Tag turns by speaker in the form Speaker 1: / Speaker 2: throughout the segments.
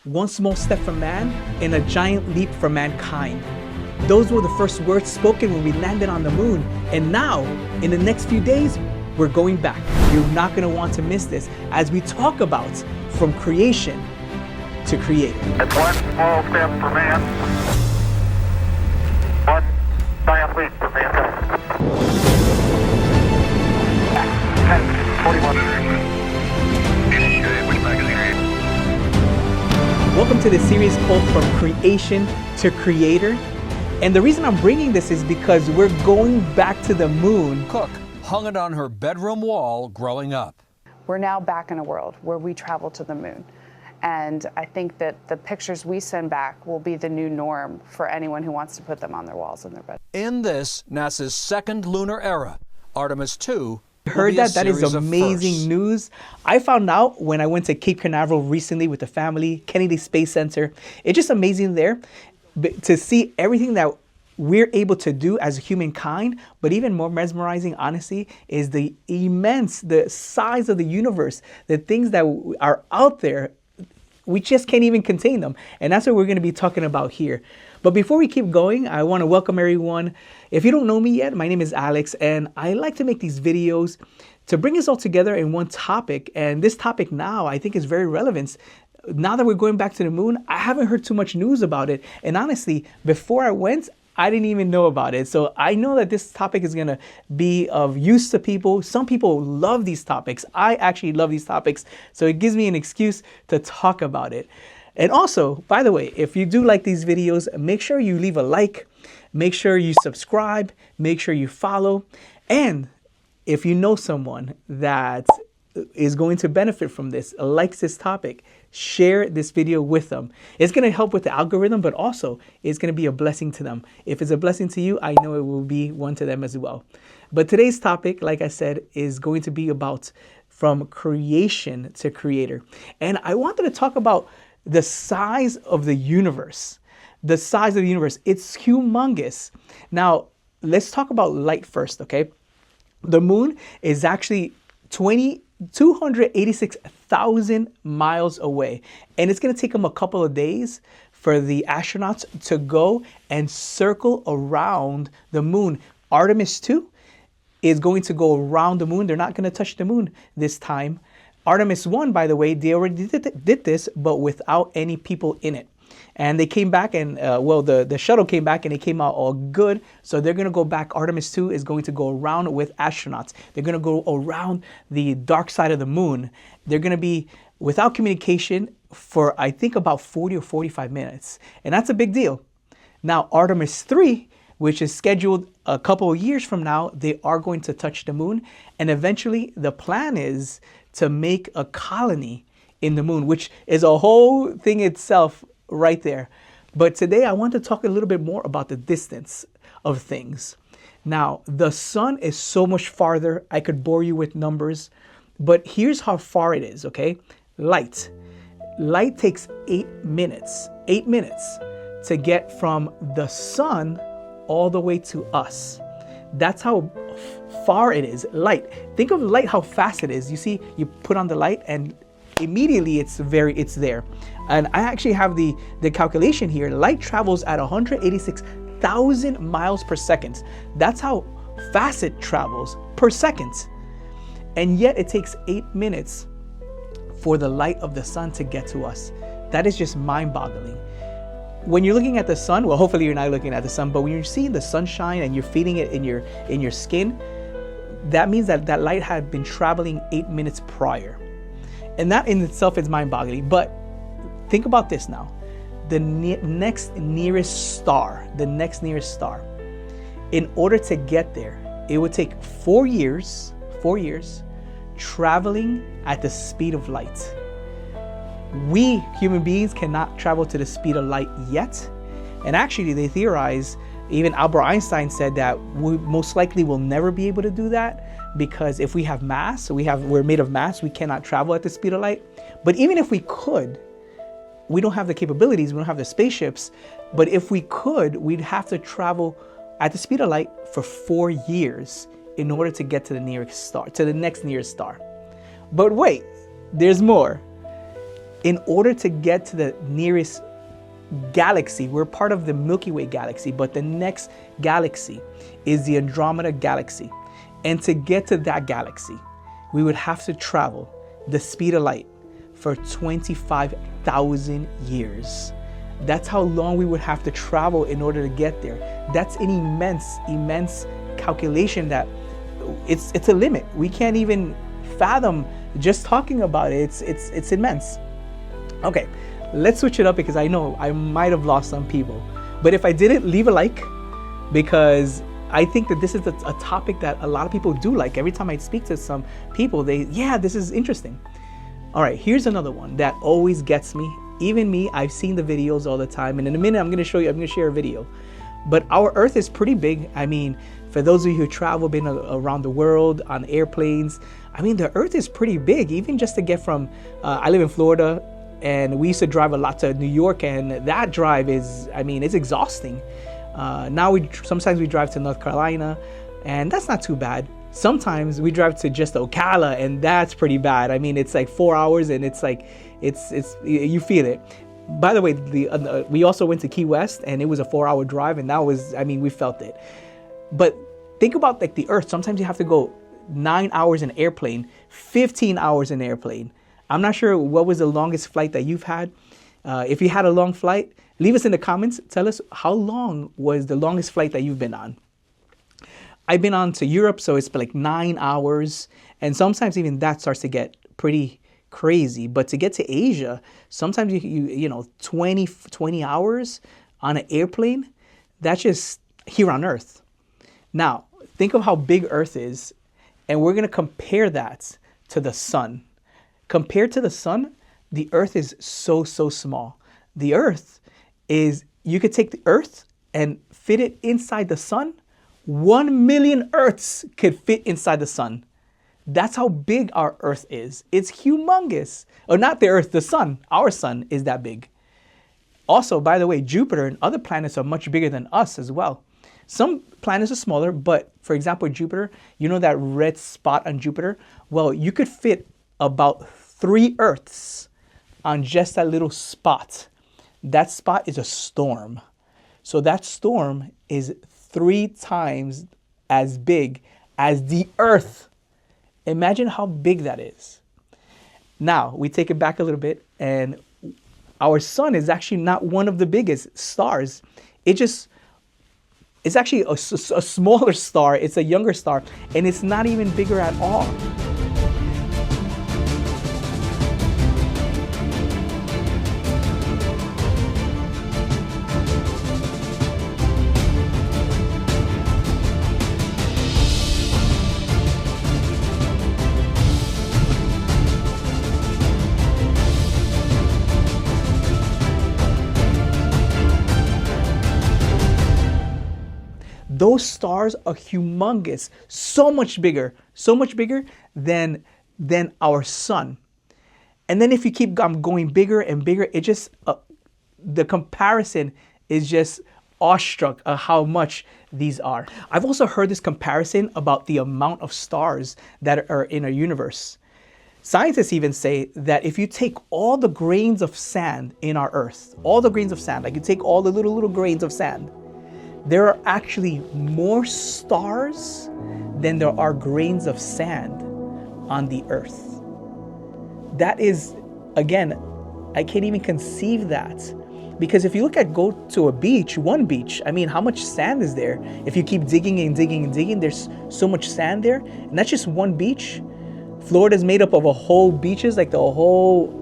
Speaker 1: one small step for man and a giant leap for mankind. Those were the first words spoken when we landed on the moon. And now, in the next few days, we're going back. You're not going to want to miss this as we talk about from creation to creator.
Speaker 2: It's one small step for man, one giant leap for mankind. 10:41.
Speaker 1: Welcome to the series called From Creation to Creator. And the reason I'm bringing this is because we're going back to the moon.
Speaker 3: Cook hung it on her bedroom wall growing up.
Speaker 4: We're now back in a world where we travel to the moon. And I think that the pictures we send back will be the new norm for anyone who wants to put them on their walls in their bed.
Speaker 3: In this, NASA's second lunar era, Artemis II,
Speaker 1: Heard that? That is amazing news. I found out when I went to Cape Canaveral recently with the family, Kennedy Space Center. It's just amazing there to see everything that we're able to do as humankind. But even more mesmerizing, honestly, is the size of the universe, the things that are out there. We just can't even contain them. And that's what we're going to be talking about here. But before we keep going, I want to welcome everyone. If you don't know me yet, my name is Alex, and I like to make these videos to bring us all together in one topic. And this topic now, I think, is very relevant. Now that we're going back to the moon, I haven't heard too much news about it. And honestly, before I went, I didn't even know about it. So I know that this topic is going to be of use to people. Some people love these topics. I actually love these topics. So it gives me an excuse to talk about it. And also, by the way, if you do like these videos, make sure you leave a like, make sure you subscribe, make sure you follow. And if you know someone that is going to benefit from this, likes this topic, share this video with them. It's going to help with the algorithm, but also it's going to be a blessing to them. If it's a blessing to you, I know it will be one to them as well. But today's topic, like I said, is going to be about from creation to creator. And I wanted to talk about the size of the universe. The size of the universe. It's humongous. Now, let's talk about light first, okay? The moon is actually 286,000 miles away. And it's going to take them a couple of days for the astronauts to go and circle around the moon. Artemis II is going to go around the moon. They're not going to touch the moon this time. Artemis 1, by the way, they already did this, but without any people in it. And they came back and, the shuttle came back and it came out all good. So they're going to go back. Artemis 2 is going to go around with astronauts. They're going to go around the dark side of the moon. They're going to be without communication for, I think, about 40 or 45 minutes. And that's a big deal. Now, Artemis 3, which is scheduled a couple of years from now, they are going to touch the moon. And eventually, the plan is to make a colony in the moon, which is a whole thing itself right there. But today I want to talk a little bit more about the distance of things. Now, the sun is so much farther. I could bore you with numbers, but here's how far it is, okay? Light. Light takes 8 minutes to get from the sun all the way to us. That's how far it is. Light. Think of light, how fast it is. You see, you put on the light and immediately it's there. And I actually have the calculation here. Light travels at 186,000 miles per second. That's how fast it travels per second. And yet it takes 8 minutes for the light of the sun to get to us. That is just mind-boggling. When you're looking at the sun, well, hopefully you're not looking at the sun, but when you're seeing the sunshine and you're feeling it in your skin, that means that light had been traveling 8 minutes prior. And that in itself is mind-boggling. But think about this now. The next nearest star, in order to get there, it would take 4 years traveling at the speed of light. We human beings cannot travel to the speed of light yet. And actually they theorize, even Albert Einstein said that we most likely will never be able to do that, because if we have mass, we're made of mass, we cannot travel at the speed of light. But even if we could, we don't have the capabilities, we don't have the spaceships, but if we could, we'd have to travel at the speed of light for 4 years in order to get to the next nearest star. But wait, there's more. In order to get to the nearest galaxy, we're part of the Milky Way galaxy, but the next galaxy is the Andromeda galaxy. And to get to that galaxy, we would have to travel the speed of light for 25,000 years. That's how long we would have to travel in order to get there. That's an immense calculation that it's a limit. We can't even fathom just talking about it. It's immense. Okay, let's switch it up because I know I might have lost some people. But if I didn't, leave a like, because I think that this is a topic that a lot of people do like. Every time I speak to some people, this is interesting. All right, here's another one that always gets me. Even me, I've seen the videos all the time. And in a minute, I'm going to share a video. But our Earth is pretty big. I mean, for those of you who travel, been around the world on airplanes, I mean, the Earth is pretty big. Even just to get from, I live in Florida, and we used to drive a lot to New York, and that drive is, I mean, it's exhausting. Now sometimes we drive to North Carolina, and that's not too bad. Sometimes we drive to just Ocala, and that's pretty bad. I mean, it's like 4 hours, and it's like, you feel it. By the way, we also went to Key West, and it was a 4-hour drive, and that was, I mean, we felt it. But think about like the Earth. Sometimes you have to go 9 hours in airplane, 15 hours in airplane. I'm not sure what was the longest flight that you've had. If you had a long flight, leave us in the comments. Tell us how long was the longest flight that you've been on. I've been on to Europe, so it's like 9 hours. And sometimes even that starts to get pretty crazy. But to get to Asia, sometimes you know 20 hours on an airplane. That's just here on Earth. Now, think of how big Earth is, and we're going to compare that to the sun. Compared to the sun, the Earth is so small. The Earth is, you could take the Earth and fit it inside the sun. 1 million Earths could fit inside the sun. That's how big our Earth is. It's humongous. Or not the Earth, the sun. Our sun is that big. Also, by the way, Jupiter and other planets are much bigger than us as well. Some planets are smaller, but for example, Jupiter, you know that red spot on Jupiter? Well, you could fit about 3 Earths on just that little spot. That spot is a storm. So that storm is 3 times as big as the Earth. Imagine how big that is. Now, we take it back a little bit, and our sun is actually not one of the biggest stars. It's actually a smaller star. It's a younger star, and it's not even bigger at all. Those stars are humongous, so much bigger than our sun. And then if you keep going bigger and bigger, it just, the comparison is just awestruck at how much these are. I've also heard this comparison about the amount of stars that are in our universe. Scientists even say that if you take all the grains of sand in our Earth, all the grains of sand, like you take all the little grains of sand, there are actually more stars than there are grains of sand on the Earth. That is, again, I can't even conceive that. Because if you go to a beach, one beach, I mean, how much sand is there? If you keep digging and digging and digging, there's so much sand there. And that's just one beach. Florida is made up of a whole beaches, like the whole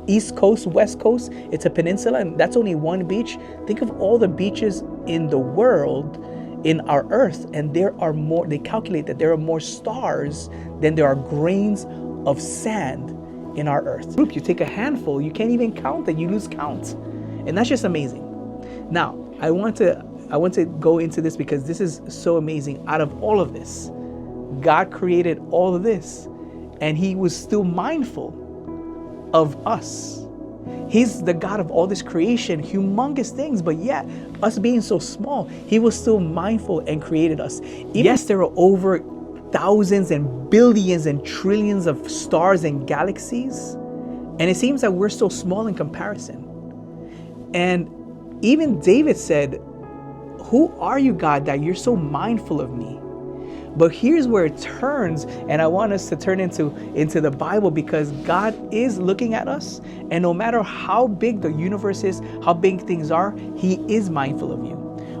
Speaker 1: East Coast, West Coast. It's a peninsula, and that's only one beach. Think of all the beaches in the world, in our Earth, and there are more, they calculate that there are more stars than there are grains of sand in our Earth. You take a handful, you can't even count it, you lose count. And that's just amazing. Now, I want to go into this because this is so amazing. Out of all of this, God created all of this, and He was still mindful of us. He's the God of all this creation, humongous things, but yet us being so small, He was still mindful and created us. Yes, there are over thousands and billions and trillions of stars and galaxies, And it seems that we're so small in comparison. And even David said, who are you, God, that you're so mindful of me? But here's where it turns, and I want us to turn into the Bible, because God is looking at us, and no matter how big the universe is, how big things are, He is mindful of you.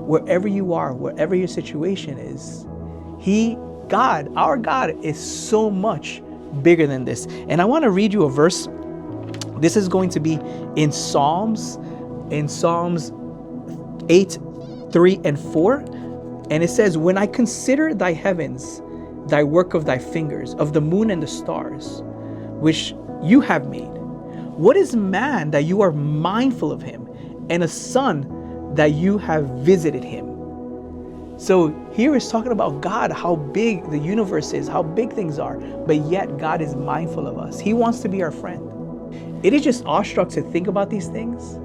Speaker 1: Wherever you are, wherever your situation is, God, our God, is so much bigger than this. And I want to read you a verse. This is going to be in Psalms 8, 3 and 4. And it says, when I consider thy heavens, thy work of thy fingers, of the moon and the stars, which you have made, what is man that you are mindful of him, and a son that you have visited him? So here it's talking about God, how big the universe is, how big things are, but yet God is mindful of us. He wants to be our friend. It is just awestruck to think about these things,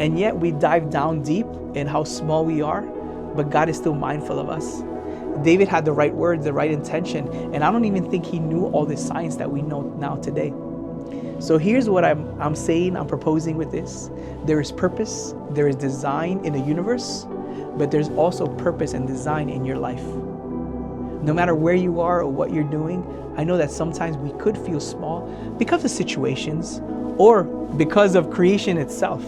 Speaker 1: and yet we dive down deep in how small we are, but God is still mindful of us. David had the right words, the right intention, and I don't even think he knew all the science that we know now today. So here's what I'm saying, I'm proposing with this. There is purpose, there is design in the universe, but there's also purpose and design in your life. No matter where you are or what you're doing, I know that sometimes we could feel small because of situations or because of creation itself.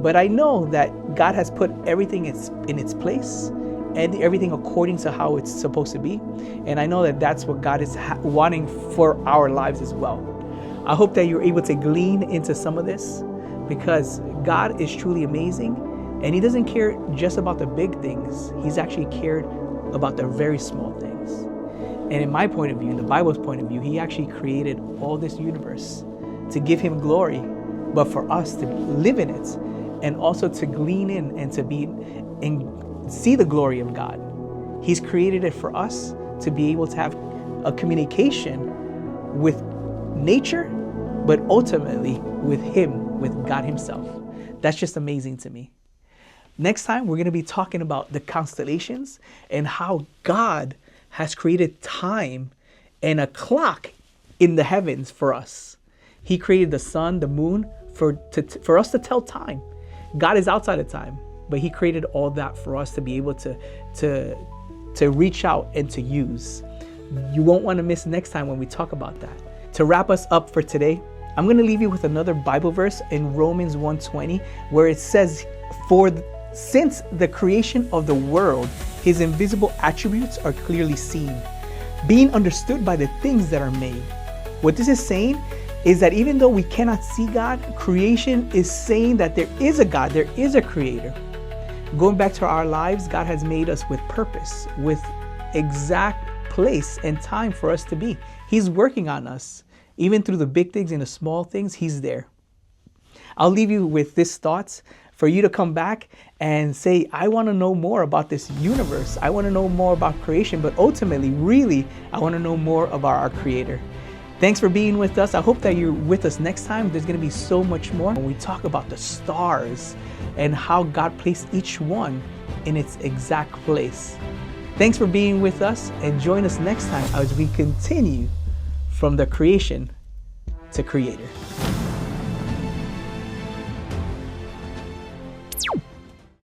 Speaker 1: But I know that God has put everything in its place and everything according to how it's supposed to be. And I know that that's what God is wanting for our lives as well. I hope that you're able to glean into some of this, because God is truly amazing, and He doesn't care just about the big things. He's actually cared about the very small things. And in my point of view, in the Bible's point of view, He actually created all this universe to give Him glory, but for us to live in it, and also to glean in and to be and see the glory of God. He's created it for us to be able to have a communication with nature, but ultimately with Him, with God Himself. That's just amazing to me. Next time, we're going to be talking about the constellations and how God has created time and a clock in the heavens for us. He created the sun, the moon, for us to tell time. God is outside of time, but He created all that for us to be able to reach out and to use. You won't want to miss next time when we talk about that. To wrap us up for today, I'm going to leave you with another Bible verse in Romans 1:20, where it says, since the creation of the world, His invisible attributes are clearly seen, being understood by the things that are made. What this is saying is that even though we cannot see God, creation is saying that there is a God, there is a creator. Going back to our lives, God has made us with purpose, with exact place and time for us to be. He's working on us. Even through the big things and the small things, He's there. I'll leave you with this thoughts for you to come back and say, I want to know more about this universe. I want to know more about creation, but ultimately, really, I want to know more about our Creator. Thanks for being with us. I hope that you're with us next time. There's going to be so much more when we talk about the stars and how God placed each one in its exact place. Thanks for being with us, and join us next time as we continue from the creation to Creator.